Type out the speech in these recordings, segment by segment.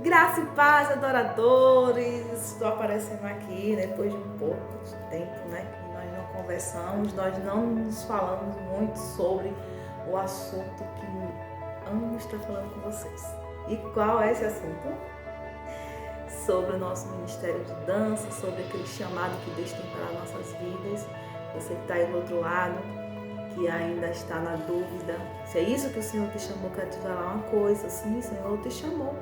Graça e paz, adoradores! Estou aparecendo aqui depois de um pouco de tempo, né? Que nós não conversamos, nós não nos falamos muito sobre o assunto que amo estar falando com vocês. E qual é esse assunto? Sobre o nosso ministério de dança, sobre aquele chamado que Deus tem para nossas vidas. Você que está aí do outro lado, que ainda está na dúvida, se é isso que o Senhor te chamou, quero te falar uma coisa, sim, o Senhor te chamou.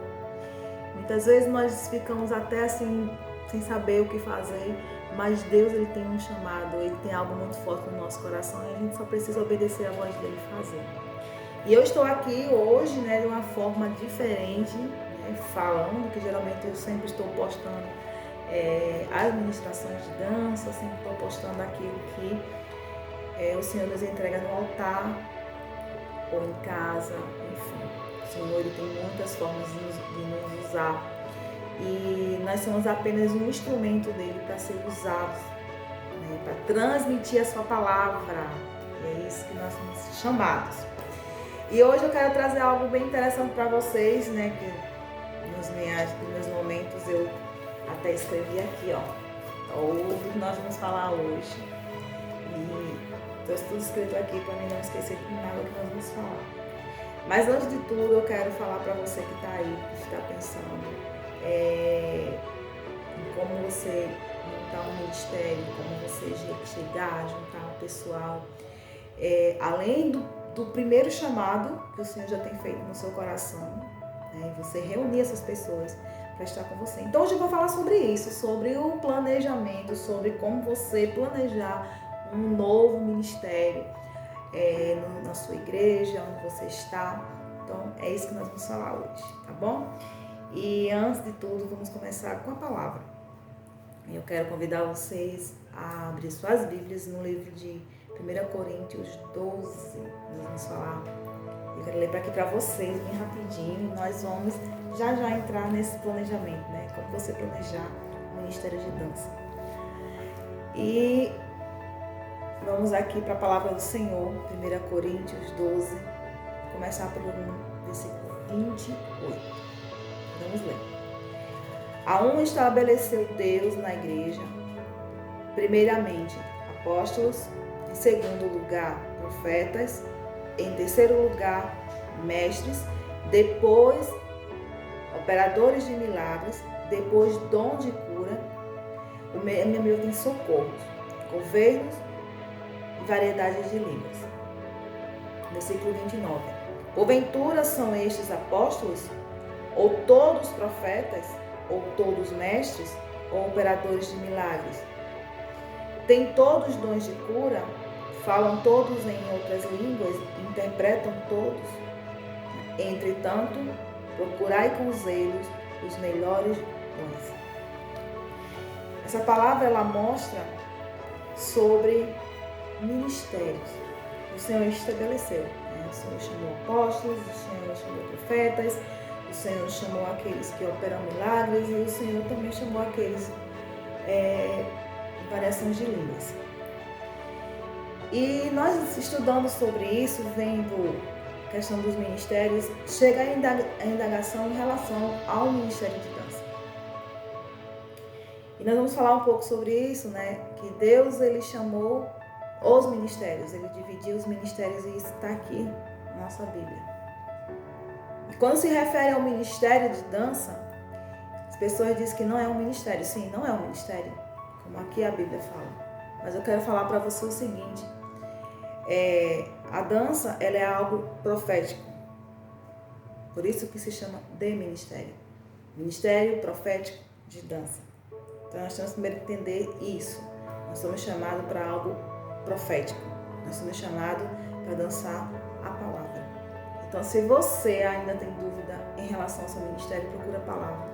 Muitas vezes nós ficamos até assim, sem saber o que fazer, mas Deus ele tem um chamado, ele tem algo muito forte no nosso coração e a gente só precisa obedecer a voz dele e fazer. E eu estou aqui hoje, né, de uma forma diferente, né, falando, que geralmente eu sempre estou postando as ministrações de dança, sempre estou postando aquilo que o Senhor nos entrega no altar ou em casa, enfim. O Senhor ele tem muitas formas de nos usar e nós somos apenas um instrumento dele para ser usados, né, para transmitir a sua palavra. E é isso que nós somos chamados. E hoje eu quero trazer algo bem interessante para vocês, né, que nos meus momentos eu até escrevi aqui, ó, o que nós vamos falar hoje. E trouxe tudo escrito aqui para mim não esquecer de nada que nós vamos falar. Mas antes de tudo, eu quero falar para você que está aí, que está pensando em como você montar um ministério, como você chegar, juntar o pessoal. Além do primeiro chamado que o Senhor já tem feito no seu coração, né, você reunir essas pessoas para estar com você. Então hoje eu vou falar sobre isso, sobre o planejamento, sobre como você planejar um novo ministério. Na sua igreja, onde você está. Então, é isso que nós vamos falar hoje, tá bom? E antes de tudo, vamos começar com a palavra. Eu quero convidar vocês a abrir suas Bíblias no livro de 1 Coríntios 12. Nós vamos falar, eu quero ler aqui para vocês, bem rapidinho. Nós vamos já entrar nesse planejamento, né? Como você planejar o Ministério de Dança. E vamos aqui para a palavra do Senhor, 1 Coríntios 12, começar pelo versículo 28. Vamos ler. A um estabeleceu Deus na igreja, primeiramente apóstolos, em segundo lugar profetas, em terceiro lugar mestres, depois operadores de milagres, depois dom de cura, o meu tem socorros, governos, variedade de línguas. Versículo 29. Porventura são estes apóstolos, ou todos profetas, ou todos mestres, ou operadores de milagres? Têm todos dons de cura? Falam todos em outras línguas? Interpretam todos? Entretanto, procurai com zelo os melhores dons. Essa palavra ela mostra sobre ministérios. O Senhor estabeleceu, né? O Senhor chamou apóstolos, o Senhor chamou profetas, o Senhor chamou aqueles que operam milagres e o Senhor também chamou aqueles variações de línguas. E nós estudando sobre isso, vendo a questão dos ministérios, chega a indagação em relação ao ministério de dança. E nós vamos falar um pouco sobre isso, né? Que Deus ele chamou os ministérios, ele dividiu os ministérios e isso está aqui na nossa Bíblia. E quando se refere ao ministério de dança, as pessoas dizem que não é um ministério. Sim, não é um ministério, como aqui a Bíblia fala. Mas eu quero falar para você o seguinte, a dança ela é algo profético. Por isso que se chama de ministério. Ministério profético de dança. Então nós temos que primeiro entender isso. Nós somos chamados para algo profético. Nós somos chamados para dançar a palavra. Então, se você ainda tem dúvida em relação ao seu ministério, procura a palavra.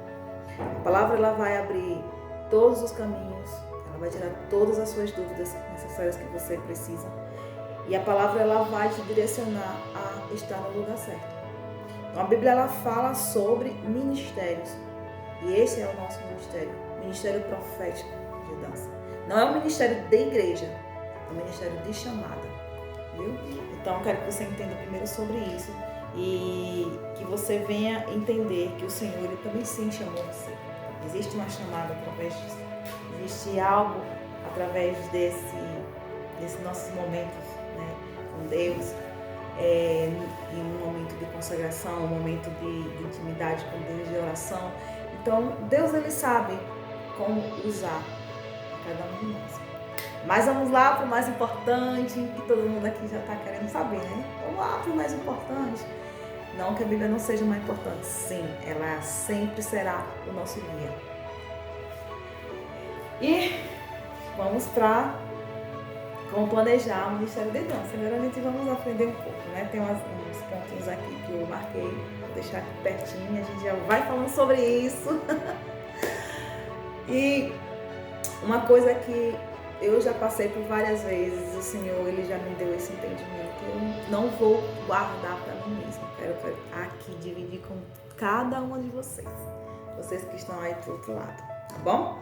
A palavra ela vai abrir todos os caminhos, ela vai tirar todas as suas dúvidas necessárias que você precisa. E a palavra ela vai te direcionar a estar no lugar certo. Então, a Bíblia ela fala sobre ministérios. E esse é o nosso ministério, ministério profético de dança. Não é um ministério de igreja, é um ministério de chamada, viu? Então, eu quero que você entenda primeiro sobre isso e que você você venha entender que o Senhor, Ele também sim chamou você. Existe uma chamada através disso. Existe algo através desses nossos momentos, né, com Deus, em um momento de consagração, um momento de intimidade com Deus, de oração. Então, Deus, Ele sabe como usar cada um de nós. Mas vamos lá para o mais importante, que todo mundo aqui já está querendo saber, né? Vamos lá para o mais importante. Não que a Bíblia não seja mais importante, sim, ela sempre será o nosso guia. E vamos para como planejar o Ministério de Dança. Agora a gente vamos aprender um pouco, né? Tem uns pontinhos aqui que eu marquei, vou deixar aqui pertinho, a gente já vai falando sobre isso. E uma coisa que eu já passei por várias vezes, o Senhor, Ele já me deu esse entendimento. Eu não vou guardar para mim mesma. Quero aqui dividir com cada uma de vocês. Vocês que estão aí pro outro lado, tá bom?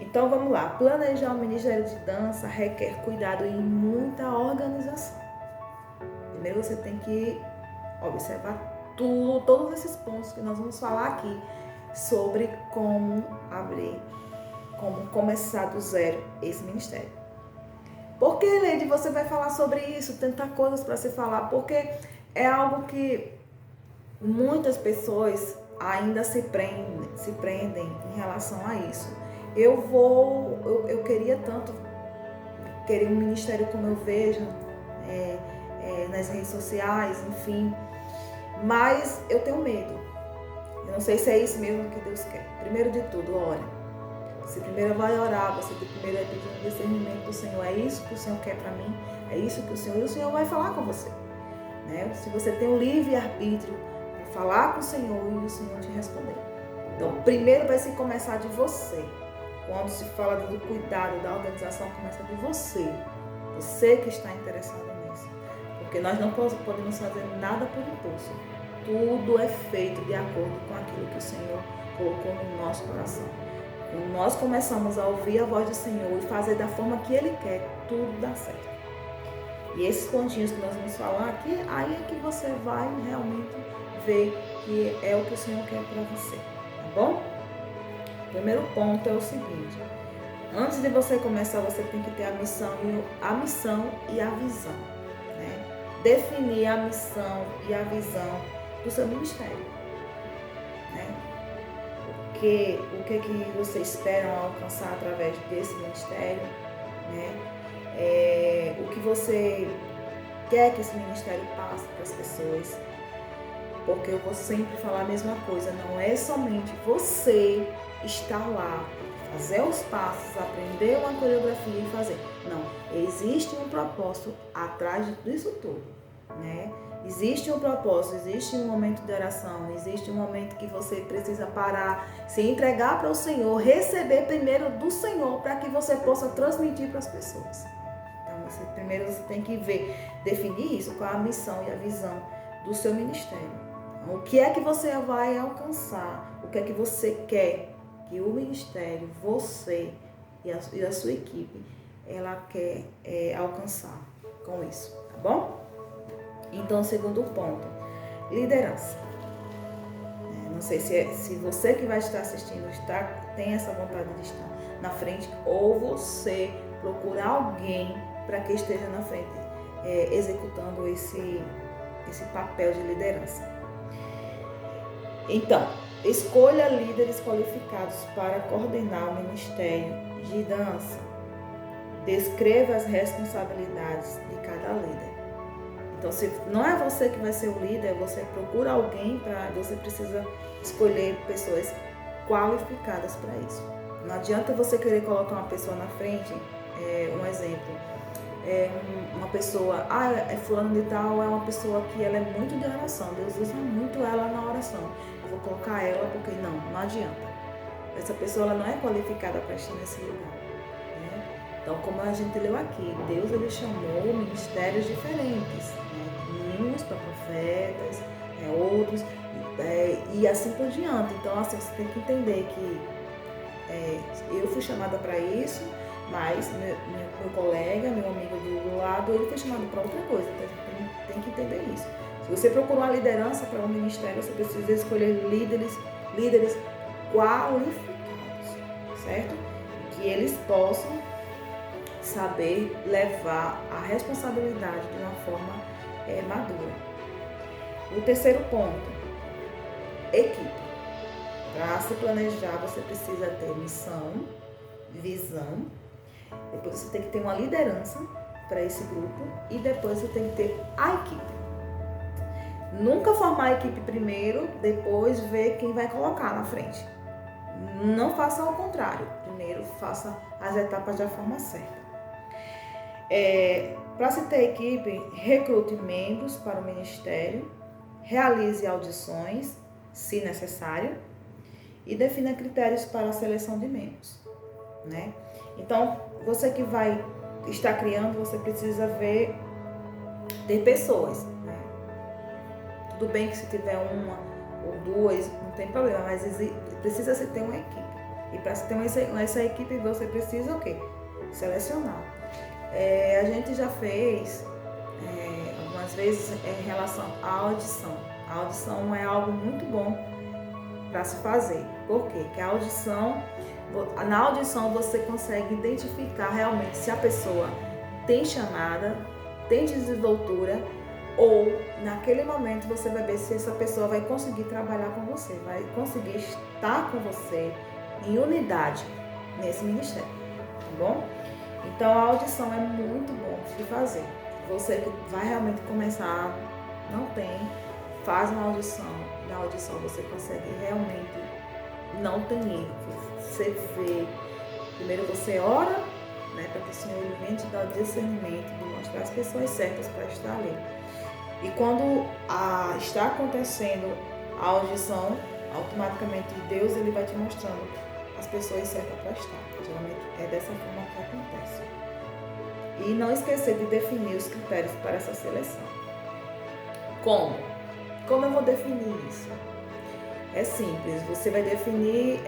Então vamos lá. Planejar um ministério de dança requer cuidado e muita organização. Primeiro você tem que observar todos esses pontos que nós vamos falar aqui sobre como abrir, como começar do zero esse ministério. Por que, Leide, você vai falar sobre isso? Tantas coisas para se falar. Porque é algo que muitas pessoas ainda se prendem em relação a isso. Eu queria tanto querer um ministério como eu vejo nas redes sociais, enfim. Mas eu tenho medo. Eu não sei se é isso mesmo que Deus quer. Primeiro de tudo, ora. Você primeiro vai orar, você primeiro vai pedir um discernimento do Senhor. É isso que o Senhor quer para mim? É isso que o Senhor vai falar com você. Né? Se você tem um livre-arbítrio para falar com o Senhor e o Senhor te responder. Então, primeiro vai se começar de você. Quando se fala do cuidado, da organização, começa de você. Você que está interessado nisso. Porque nós não podemos fazer nada por impulso. Tudo é feito de acordo com aquilo que o Senhor colocou no nosso coração. Quando nós começamos a ouvir a voz do Senhor e fazer da forma que Ele quer, tudo dá certo. E esses pontinhos que nós vamos falar aqui, aí é que você vai realmente ver que é o que o Senhor quer para você, tá bom? O primeiro ponto é o seguinte: antes de você começar, você tem que ter a missão e a visão, né? Definir a missão e a visão do seu ministério, né? O que você espera alcançar através desse ministério, né? O que você quer que esse ministério passe para as pessoas. Porque eu vou sempre falar a mesma coisa, não é somente você estar lá, fazer os passos, aprender uma coreografia e fazer. Não, existe um propósito atrás disso tudo, né? Existe um propósito, existe um momento de oração, existe um momento que você precisa parar, se entregar para o Senhor, receber primeiro do Senhor para que você possa transmitir para as pessoas. Então, primeiro você tem que definir isso, qual a missão e a visão do seu ministério. Então, o que é que você vai alcançar, o que é que você quer que o ministério, você e a sua equipe, ela quer alcançar com isso, tá bom? Então, segundo ponto, liderança. Não sei se você que vai estar assistindo tem essa vontade de estar na frente, ou você procura alguém para que esteja na frente, executando esse papel de liderança. Então, escolha líderes qualificados para coordenar o ministério de dança. Descreva as responsabilidades de cada líder. Então, se não é você que vai ser o líder, você procura alguém você precisa escolher pessoas qualificadas para isso. Não adianta você querer colocar uma pessoa na frente, um exemplo, uma pessoa, fulano de tal é uma pessoa que ela é muito de oração, Deus usa muito ela na oração. Eu vou colocar ela porque não adianta. Essa pessoa ela não é qualificada para estar nesse lugar. Então, como a gente leu aqui, Deus ele chamou ministérios diferentes, né? Uns para profetas, outros, e assim por diante. Então, assim, você tem que entender que eu fui chamada para isso, mas meu colega, meu amigo do lado, ele foi chamado para outra coisa. Então, a gente tem que entender isso. Se você procura uma liderança para um ministério, você precisa escolher líderes qualificados, certo? Que eles possam saber levar a responsabilidade de uma forma madura. O terceiro ponto, equipe. Para se planejar, você precisa ter missão, visão, depois você tem que ter uma liderança para esse grupo e depois você tem que ter a equipe. Nunca formar a equipe primeiro, depois ver quem vai colocar na frente. Não faça ao contrário. Primeiro faça as etapas da forma certa. Para se ter equipe, recrute membros para o ministério, realize audições, se necessário, e defina critérios para a seleção de membros, né? Então, você que vai estar criando, você precisa ter pessoas, né? Tudo bem que se tiver uma ou duas, não tem problema, mas precisa se ter uma equipe. E para se ter essa equipe, você precisa o quê? Selecionar. A gente já fez algumas vezes em relação à audição. A audição é algo muito bom para se fazer. Por quê? Porque na audição você consegue identificar realmente se a pessoa tem chamada, tem desenvoltura, ou naquele momento você vai ver se essa pessoa vai conseguir trabalhar com você, vai conseguir estar com você em unidade nesse ministério, tá bom? Então a audição é muito bom de fazer. Você que vai realmente começar, não tem, faz uma audição. Na audição você consegue realmente, não tem erro. Você vê, primeiro você ora, né, para que o Senhor venha te dar o discernimento de mostrar as pessoas certas para estar ali. E quando está acontecendo a audição, automaticamente Deus ele vai te mostrando as pessoas certas para estar. Geralmente é dessa forma que acontece. E não esquecer de definir os critérios para essa seleção. Como? Como eu vou definir isso? É simples, você vai definir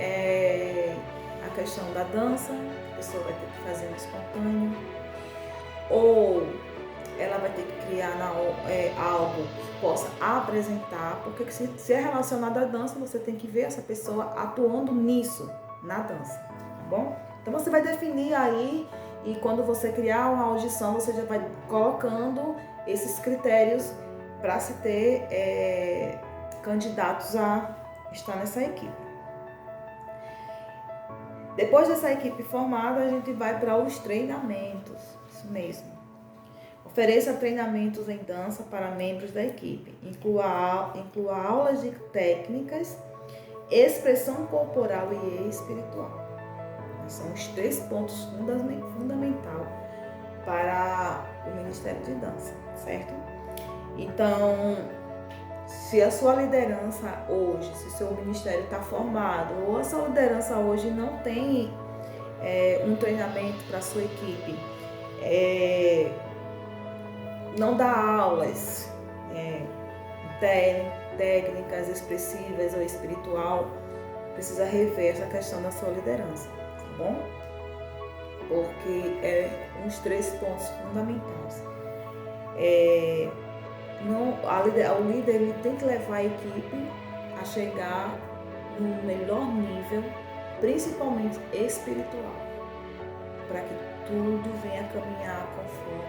a questão da dança, a pessoa vai ter que fazer um espontâneo, ou ela vai ter que criar algo que possa apresentar, porque se é relacionado à dança, você tem que ver essa pessoa atuando nisso, na dança, tá bom? Então você vai definir aí, e quando você criar uma audição, você já vai colocando esses critérios para se ter candidatos a estar nessa equipe. Depois dessa equipe formada, a gente vai para os treinamentos, isso mesmo. Ofereça treinamentos em dança para membros da equipe. Inclua aulas de técnicas, expressão corporal e espiritual. São os 3 pontos fundamentais para o Ministério de Dança, certo? Então, se a sua liderança hoje, se o seu ministério está formado, ou a sua liderança hoje não tem um treinamento para a sua equipe, não dá aulas técnicas expressivas ou espiritual, precisa rever essa questão da sua liderança, tá bom? Porque é uns 3 pontos fundamentais. O líder ele tem que levar a equipe a chegar no melhor nível, principalmente espiritual, para que tudo venha caminhar conforme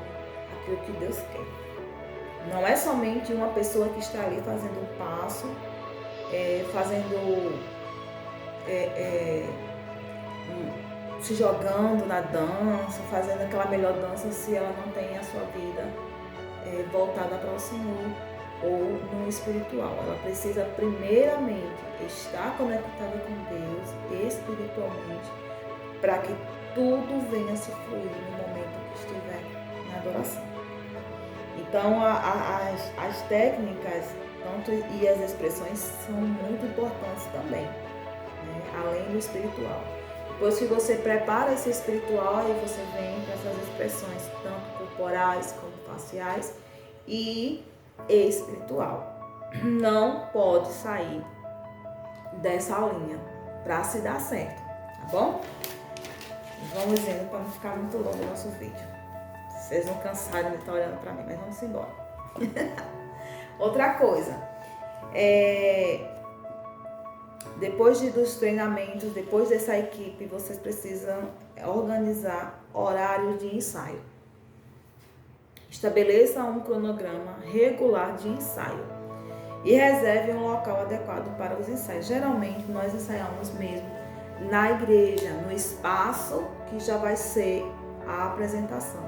aquilo que Deus quer. Não é somente uma pessoa que está ali fazendo um passo, se jogando na dança, fazendo aquela melhor dança, se ela não tem a sua vida voltada para o Senhor ou no espiritual. Ela precisa primeiramente estar conectada com Deus espiritualmente, para que tudo venha se fluir no momento que estiver na adoração. Então as técnicas e as expressões são muito importantes também, né? Além do espiritual. Depois que você prepara esse espiritual, aí você vem para essas expressões, tanto corporais como faciais e espiritual. Não pode sair dessa linha para se dar certo, tá bom? Vamos indo para não ficar muito longo o nosso vídeo. Vocês não cansarem de estar olhando para mim, mas vamos embora. Outra coisa, depois dos treinamentos, depois dessa equipe, vocês precisam organizar horários de ensaio. Estabeleça um cronograma regular de ensaio e reserve um local adequado para os ensaios. Geralmente, nós ensaiamos mesmo na igreja, no espaço que já vai ser a apresentação.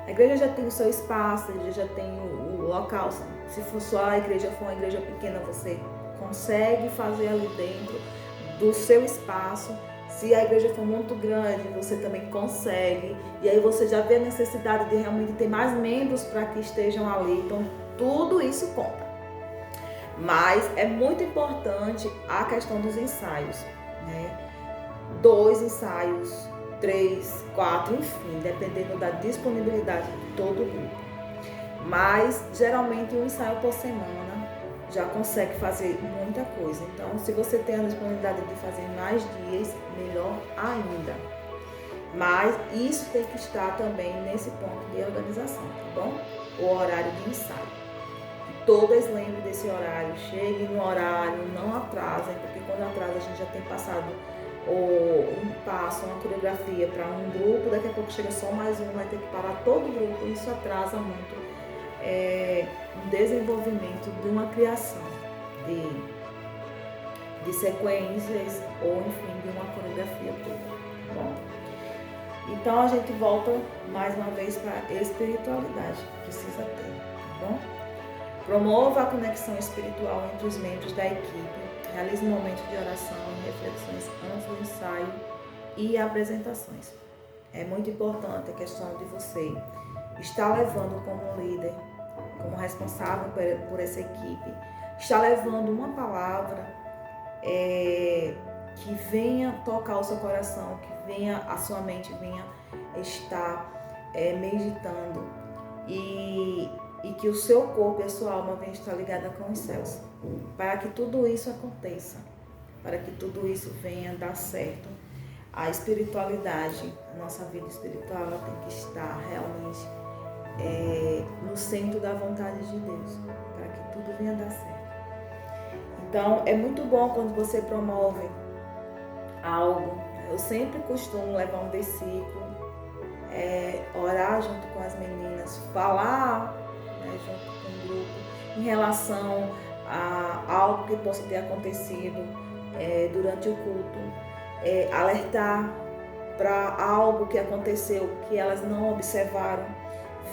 A igreja já tem o seu espaço, a igreja já tem o local. Se for só a igreja, for uma igreja pequena, você consegue fazer ali dentro do seu espaço. Se a igreja for muito grande, você também consegue. E aí você já vê a necessidade de realmente ter mais membros para que estejam ali. Então, tudo isso conta. Mas é muito importante a questão dos ensaios, né? 2 ensaios, 3, 4, enfim, dependendo da disponibilidade de todo o grupo. Mas, geralmente, um ensaio por semana já consegue fazer muita coisa. Então, se você tem a disponibilidade de fazer mais dias, melhor ainda. Mas isso tem que estar também nesse ponto de organização, tá bom? O horário de ensaio. Todas lembrem desse horário, cheguem no horário, não atrasem, porque quando atrasa a gente já tem passado um passo, uma coreografia para um grupo, daqui a pouco chega só mais um, vai ter que parar todo o grupo, isso atrasa muito o desenvolvimento de uma criação de sequências ou enfim de uma coreografia toda, tá bom? Então a gente volta mais uma vez para a espiritualidade que precisa ter, tá bom? Promova a conexão espiritual entre os membros da equipe, realize momentos de oração e reflexões antes do ensaio e apresentações. É muito importante a questão de você estar levando como líder, como responsável por essa equipe, estar levando uma palavra que venha tocar o seu coração, que venha a sua mente, venha estar meditando e que o seu corpo e a sua alma venham estar ligada com os céus, para que tudo isso aconteça, para que tudo isso venha dar certo. A espiritualidade, a nossa vida espiritual, ela tem que estar realmente no centro da vontade de Deus, para que tudo venha dar certo. Então, é muito bom quando você promove algo. Eu sempre costumo levar um versículo, orar junto com as meninas, falar junto com o grupo em relação a algo que possa ter acontecido durante o culto, alertar para algo que aconteceu que elas não observaram,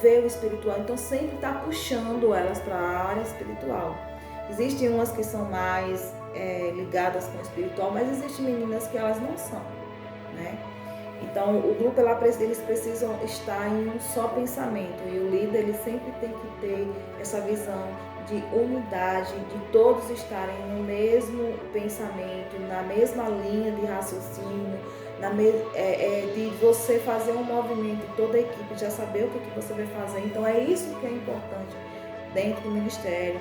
ver o espiritual. Então sempre está puxando elas para a área espiritual. Existem umas que são mais ligadas com o espiritual, mas existem meninas que elas não são, né? Então, o grupo, eles precisam estar em um só pensamento, e o líder, ele sempre tem que ter essa visão de unidade, de todos estarem no mesmo pensamento, na mesma linha de raciocínio, de você fazer um movimento, toda a equipe já saber o que você vai fazer. Então, é isso que é importante dentro do ministério,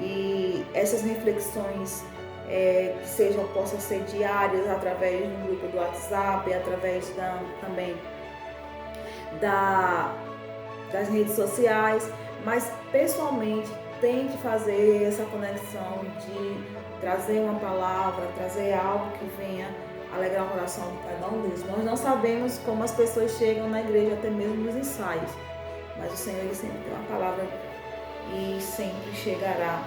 e essas reflexões que possam ser diárias através do grupo do WhatsApp, através também das redes sociais, mas pessoalmente tente fazer essa conexão de trazer uma palavra, trazer algo que venha alegrar o coração de cada um deles. Nós não sabemos como as pessoas chegam na igreja, até mesmo nos ensaios, mas o Senhor, ele sempre tem uma palavra e sempre chegará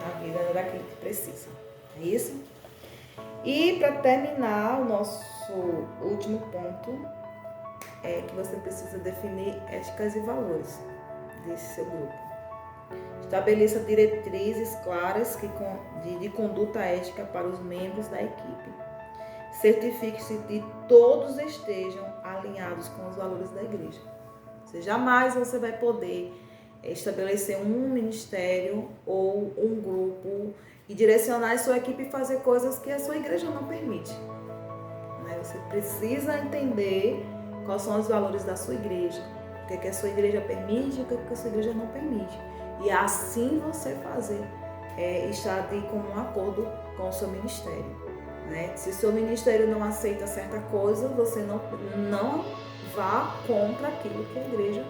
na vida daquele que precisa. É isso? E para terminar, o nosso último ponto é que você precisa definir éticas e valores desse seu grupo. Estabeleça diretrizes claras de conduta ética para os membros da equipe. Certifique-se de que todos estejam alinhados com os valores da igreja. Jamais você vai poder estabelecer um ministério ou um grupo e direcionar a sua equipe a fazer coisas que a sua igreja não permite. Você precisa entender quais são os valores da sua igreja, o que a sua igreja permite e o que a sua igreja não permite. E assim você fazer, estar de comum acordo com o seu ministério. Se o seu ministério não aceita certa coisa, você não vá contra aquilo que a igreja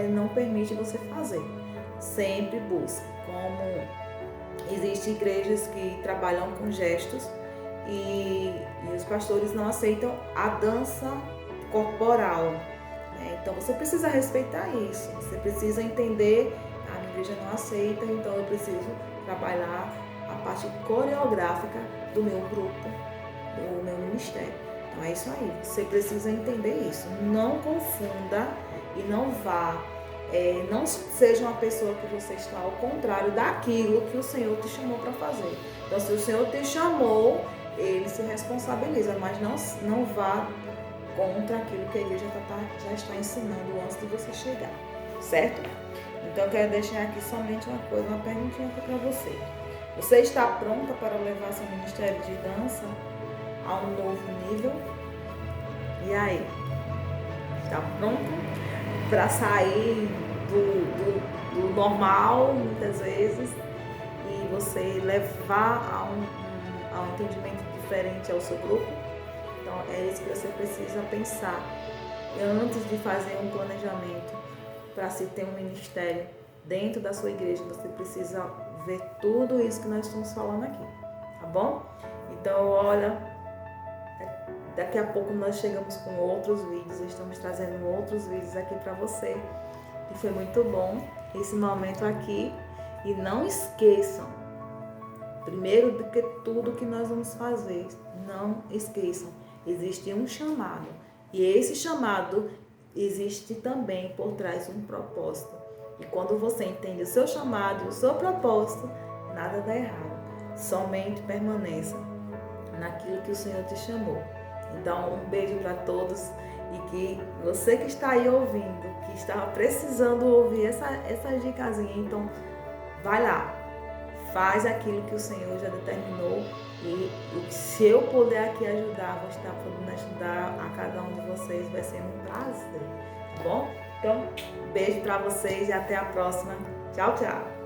não permite você fazer. sempre busque. Como existem igrejas que trabalham com gestos e os pastores não aceitam a dança corporal, né? Então você precisa respeitar isso, você precisa entender, a minha igreja não aceita, então eu preciso trabalhar a parte coreográfica do meu grupo, do meu ministério. Então é isso aí, você precisa entender isso. Não confunda e não vá, não seja uma pessoa que você está ao contrário daquilo que o Senhor te chamou para fazer. Então se o Senhor te chamou, Ele se responsabiliza, mas não vá contra aquilo que a igreja já está ensinando antes de você chegar, certo? Então eu quero deixar aqui somente uma coisa, uma perguntinha para você. Você está pronta para levar seu ministério de dança a um novo nível? E aí? Está pronto para sair do normal, muitas vezes, e você levar a um entendimento diferente ao seu grupo? Então é isso que você precisa pensar antes de fazer um planejamento para se ter um ministério dentro da sua igreja. Você precisa ver tudo isso que nós estamos falando aqui, tá bom? Então olha, daqui a pouco nós chegamos com outros vídeos, estamos trazendo outros vídeos aqui para você, e foi muito bom esse momento aqui. E não esqueçam, primeiro do que tudo que nós vamos fazer, não esqueçam, existe um chamado, e esse chamado existe também por trás um propósito. E quando você entende o seu chamado e o seu propósito, nada dá errado. Somente permaneça naquilo que o Senhor te chamou. Então, um beijo para todos, e que você que está aí ouvindo, que estava precisando ouvir essa dicasinha, então vai lá, faz aquilo que o Senhor já determinou, e se eu puder aqui ajudar, vou estar podendo ajudar a cada um de vocês, vai ser um prazer, tá bom? Então, beijo para vocês e até a próxima. Tchau, tchau!